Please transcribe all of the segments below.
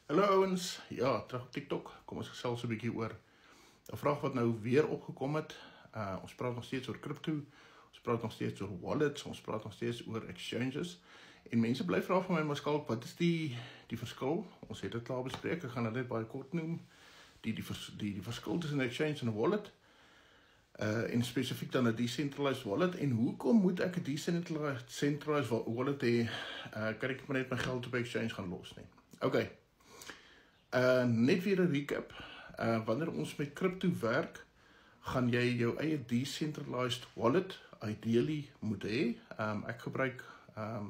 Hallo ouens, ja, terug op TikTok, kom ons gesels 'n bietjie oor 'n vraag wat nou weer opgekom het. Ons praat nog steeds oor crypto, ons praat nog steeds oor wallets, ons praat nog steeds oor exchanges. En mense bly vra van my, maar Skalk, wat is die verskil? Ons het dit klaar bespreek, ek gaan dit net baie kort noem. Die verskil tussen 'n exchange en 'n wallet. En spesifiek dan 'n decentralized wallet. En hoekom moet ek 'n decentralized wallet hê? Kan ek maar net my geld op 'n exchange gaan los nie? Okay. Net weer 'n recap. Wanneer ons met crypto werk, gaan jy jou eie decentralized wallet ideally moet hê. Ek gebruik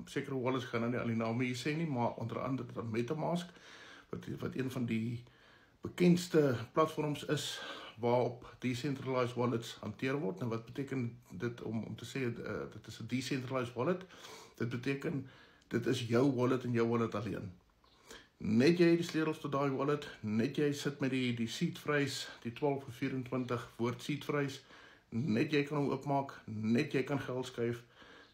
sekere wallets, gaan nou nie al die name hier sê nie, maar onder andere dan MetaMask, wat een van die bekendste platforms is waarop decentralized wallets hanteer word. Nou wat beteken dit om te sê dit is 'n decentralized wallet? Dit beteken dit is jou wallet en jou wallet alleen. Net jy die sleutels tot daai wallet, net jy sit met die seed phrase, die 12 of 24 woord seed phrase, net jy kan hom oopmaak, net jy kan geld skuif,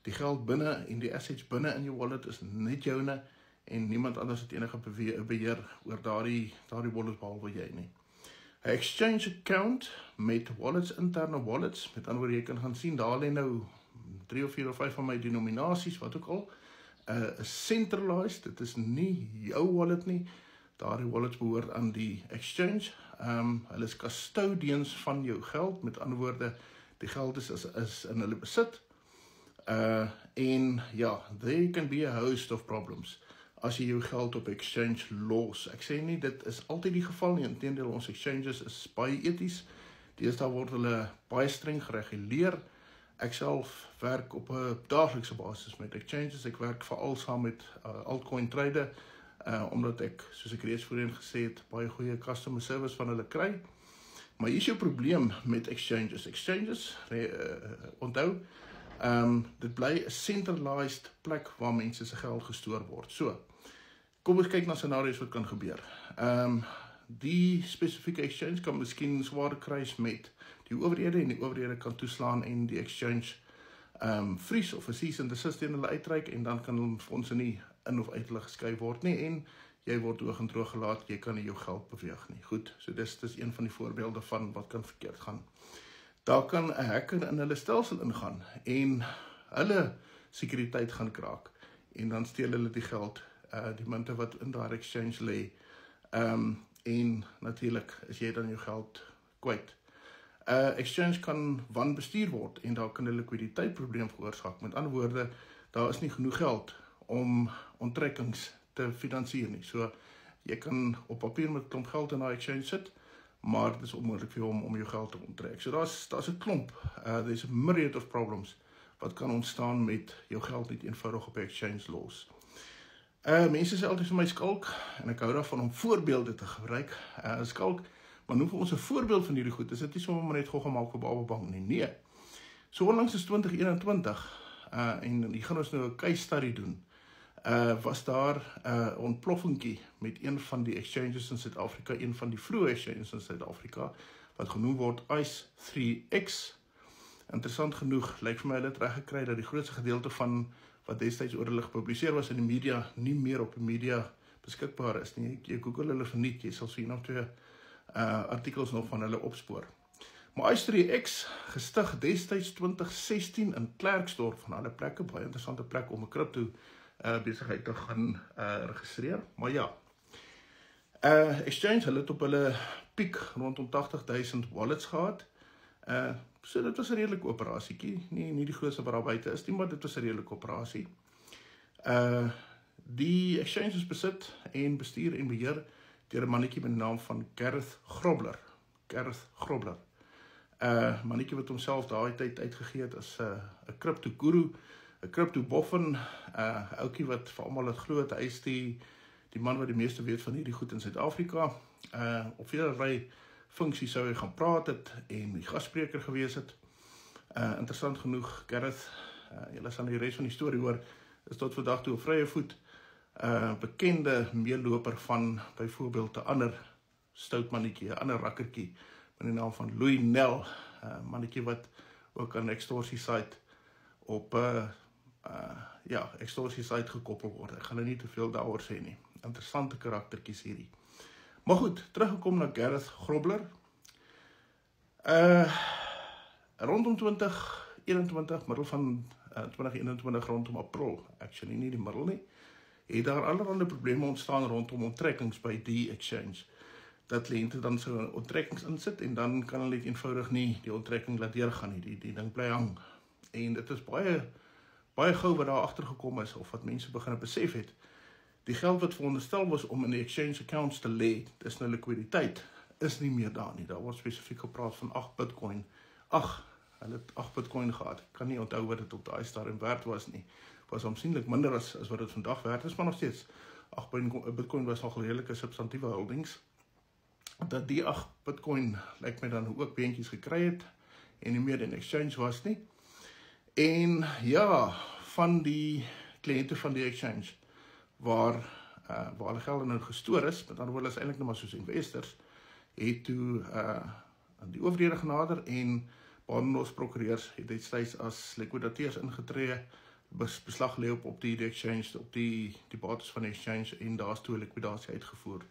die geld binne en die assets binne in jou wallet is net joune en niemand anders het enige beheer oor daardie wallet behalwe jy nie. 'n Exchange account met wallets, interne wallets, met ander woorde jy kan gaan sien, daar lê nou 3 of 4 of 5 van my denominasies, wat ook al, centralized, dit is nie jou wallet nie, daardie wallets behoort aan die exchange, hulle is custodians van jou geld, met ander woorde, die geld is in hulle besit, en ja, there can be a host of problems, as jy jou geld op exchange los. Ek sê nie, dit is altyd die geval nie, inteendeel ons exchanges is baie eties, deesdae word hulle baie streng gereguleer. Ek self werk op 'n daaglikse basis met exchanges, ek werk veral saam met altcoin trade, omdat ek, soos ek reeds voorheen gesê het, baie goeie customer service van hulle kry. Maar hier is jou probleem met exchanges. Exchanges, onthou, dit bly 'n centralized plek waar mense se geld gestoor word. So, kom ons kyk na scenario's wat kan gebeur. Die spesifieke exchange kan miskien sware kruis met die owerhede en die owerhede kan toeslaan en die exchange vries of 'n cease and desist teen hulle uitreik en dan kan fondse nie in of uit hulle geskuif word nie en jy word hoog en droog gelaat, jy kan nie jou geld beweeg nie. Goed, so dis een van die voorbeelde van wat kan verkeerd gaan. Daar kan 'n hacker in hulle stelsel ingaan en hulle sekuriteit gaan kraak en dan steel hulle die geld, die munte wat in daardie exchange lê. En natuurlik is jy dan jou geld kwyt. Exchange kan wanbestuur word en daar kan 'n likwiditeitsprobleem veroorsaak. Met ander woorde, daar is nie genoeg geld om onttrekkings te finansier nie. So, jy kan op papier met 'n klomp geld in daai exchange sit, maar dit is onmoontlik vir jou om jou geld te onttrek. So, daar's 'n klomp, there's a myriad of problems wat kan ontstaan met jou geld net eenvoudig op 'n exchange los. Mense sê altyd vir my, Skalk, en ek hou daarvan om voorbeelde te gebruik, Skalk, maar noem vir ons 'n voorbeeld van hierdie goed, is dit nie sommer maar net gou gemaak vir Bababang nie, nee. So onlangs is 2021, en hier gaan ons nou 'n case study doen, was daar 'n ontploffingkie met een van die exchanges in Suid-Afrika, een van die vroeë exchanges in Suid-Afrika, wat genoem word ICE3X. Interessant genoeg, lyk vir my hulle het reg gekry dat die grootste gedeelte van wat destyds oor hulle gepubliseer was in die media, nie meer op die media beskikbaar is nie. Jy Google hulle verniet, jy sal so 1 of 2 artikels nog van hulle opspoor. Maar ICE3X, gestig destyds 2016 in Klerksdorp, van alle plekke, baie interessante plek om 'n crypto besigheid te gaan registreer. Maar ja, exchange, hulle het op hulle piek rondom 80,000 wallets gehad. So dit was 'n redelike operasietjie, nie die grootste wat daar buite is nie, maar dit was 'n redelike operasie. Die exchange is besit en bestuur en beheer deur 'n mannetjie met die naam van Gareth Grobler. Mannetjie wat homself daai tyd uitgegee het as 'n crypto guru, 'n crypto boffin, ouetjie wat vir almal het glo hy is die man wat die meeste weet van hierdie goed in Suid-Afrika. Op velerlei funksie sou hy gaan praat het en die gasspreker gewees het. Interessant genoeg, Gareth, julle sal die res van die storie hoor, is tot vandag toe op vrye voet, bekende meeloper van byvoorbeeld 'n ander stout mannetjie, 'n ander rakkertjie met die naam van Louis Nel, mannetjie wat ook aan 'n extorsie site op extorsie site gekoppel word. Ek gaan nou nie te veel daaroor sê nie. interessante karaktertjies hierdie. Maar goed, teruggekom na Gareth Grobler. Rondom 2021, middel van 2021 rondom April, actually nie die middel nie, het daar allerhande probleme ontstaan rondom onttrekkings by die exchange. Dat kliënte dan so onttrekkings insit en dan kan hulle eenvoudig nie die onttrekking laat deurgaan nie, die ding bly hang. En dit is baie gou wat daar agtergekom is, of wat mense begin besef het. Die geld wat veronderstel was om in die exchange accounts te lê, dis nou likwiditeit, is nie meer daar nie. Daar word spesifiek gepraat van 8 Bitcoin. Hulle het 8 Bitcoin gehad. Ek kan nie onthou wat dit op daai stadium werd was nie. Was aansienlik minder as wat dit vandag werd is, maar nog steeds 8 Bitcoin was nog redelike substantieve holdings. Dat die 8 Bitcoin lyk my dan ook beentjies gekry het en nie meer in exchange was nie. En ja, van die kliënte van die exchange waar hulle geld nou gestoor is, met ander woorde is eintlik nou maar soos investors, het toe die owerhede genader en Badenbos prokureurs het destyds as liquidateurs ingetree, beslag lê op die exchange, op die bates van die exchange en daar is toe 'n likwidasie uitgevoer.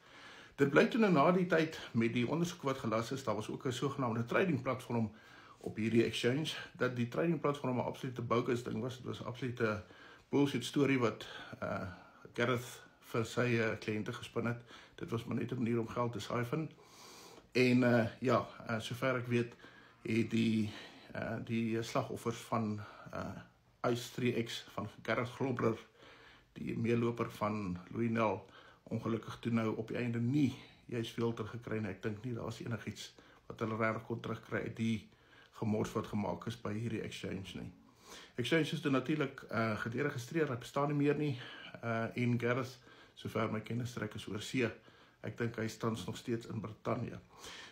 Dit blyk toe nou na die tyd met die ondersoek wat gelas is, daar was ook 'n sogenaamde trading platform op hierdie exchange, dat die trading platform 'n absolute bogus ding was. Dit was 'n absolute bullshit storie wat Gareth vir sy kliënte gespin het. Dit was maar net 'n manier om geld te syfen. En sover ek weet, het die slagoffers van ICE 3X van Gareth Grobler, die meeloper van Louis Nel, ongelukkig toe nou op die einde nie juist veel teruggekry nie. Ek dink nie daar is enigiets wat hulle regtig kon terugkry uit die gemors wat gemaak is by hierdie exchange nie. Exchange is toe natuurlik gederegistreer, hy bestaan nie meer nie, en Gareth, sover my kennis strek, is oor see. Ek dink hy tans nog steeds in Brittanje.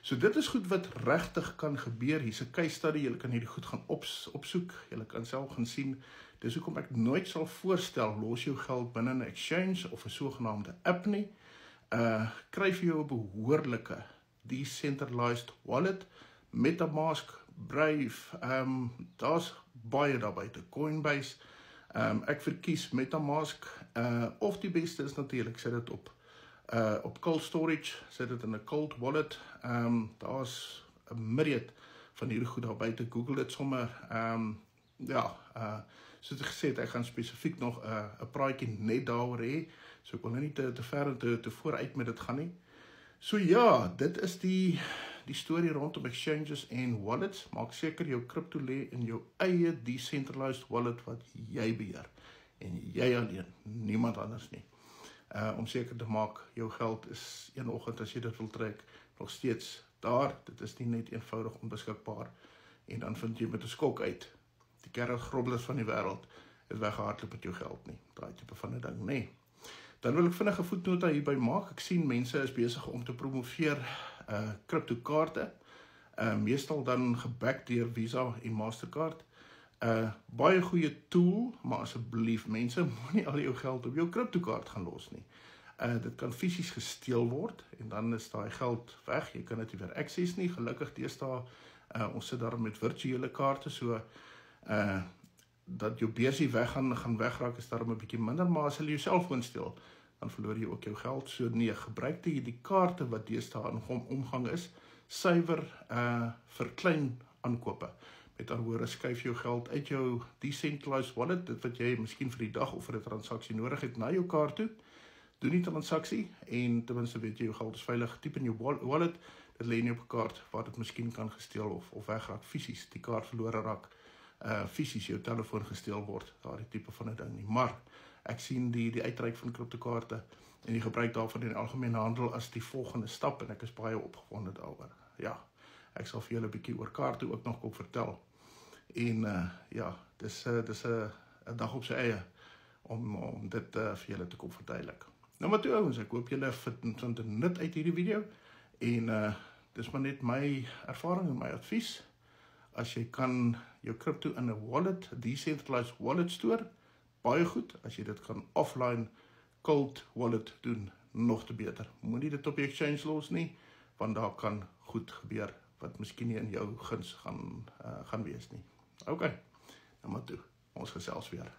So dit is goed wat regtig kan gebeur. Hier's 'n case study, julle kan hierdie goed gaan opsoek, julle kan self gaan sien. Dis hoekom ek nooit sal voorstel, los jou geld binne 'n exchange of 'n sogenaamde app nie. Kry vir jou 'n behoorlike decentralized wallet, MetaMask, Brave, daar's baie daar buite, Coinbase. Ek verkies MetaMask, of die beste is natuurlik, sit dit op cold storage, sit dit in 'n cold wallet. Daar's 'n myriad van hierdie goed daar buite, Google dit sommer. Soos ek gesê het, ek gaan spesifiek nog 'n praatjie net daaroor hê, so ek wil nou nie te ver en te vooruit met dit gaan nie. So ja, dit is die storie rondom exchanges en wallets. Maak seker jou crypto lê in jou eie decentralized wallet wat jy beheer, en jy alleen, niemand anders nie. Om seker te maak, jou geld is een oggend as jy dit wil trek, nog steeds daar. Dit is nie net eenvoudig onbeskikbaar, en dan vind jy met 'n skok uit, die Gareth Groblers van die wêreld het weggehardloop met jou geld nie, daai tipe van 'n ding, nee. Dan wil ek vinnig 'n voetnota hierby maak. Ek sien mense is besig om te promoveer kriptokaarte, meestal dan geback deur Visa en Mastercard. Baie goeie tool, maar asseblief mense, moenie al jou geld op jou kriptokaart gaan los nie. Dit kan fisies gesteel word en dan is daai geld weg. Jy kan dit nie weer access nie. Gelukkig deesdae ons sit daar met virtuele kaarte, so dat jou beursie gaan wegraak is daarom 'n bietjie minder, maar as hulle jou selfoon steel, dan verloor jy ook jou geld. So nee, gebruik die kaarte wat deesdae in omgang is, suiwer vir klein aankope. Met ander woorde, skuif jou geld uit jou decentralized wallet, dit wat jy miskien vir die dag of vir 'n transaksie nodig het, na jou kaart toe. Doen die transaksie en ten minste weet jy jou geld is veilig. Typ in jou wallet, dit lê nie op 'n kaart waar dit miskien kan gesteel of wegraak fisies. Die kaart verlore raak fisies, jou telefoon gesteel word, daardie tipe van 'n ding nie. Maar ek sien die uitreik van kriptokaarte en die gebruik daarvan in die algemene handel as die volgende stap en ek is baie opgewonde daaroor. Ja, ek sal vir julle 'n bietjie oor kaarte ook nog kom vertel. En dis 'n dag op sy eie om dit vir julle te kom verduidelik. Nou maar toe ouens, ek hoop julle vind nut uit hierdie video en dis maar net my ervaring en my advies. As jy kan jou crypto in 'n wallet, decentralized wallet stoor, baie goed. As jy dit kan offline cold wallet doen, nog te beter. Moenie dit op die exchange los nie, want daar kan goed gebeur wat miskien nie in jou guns gaan wees nie. OK, nou maar toe. Ons gesels weer.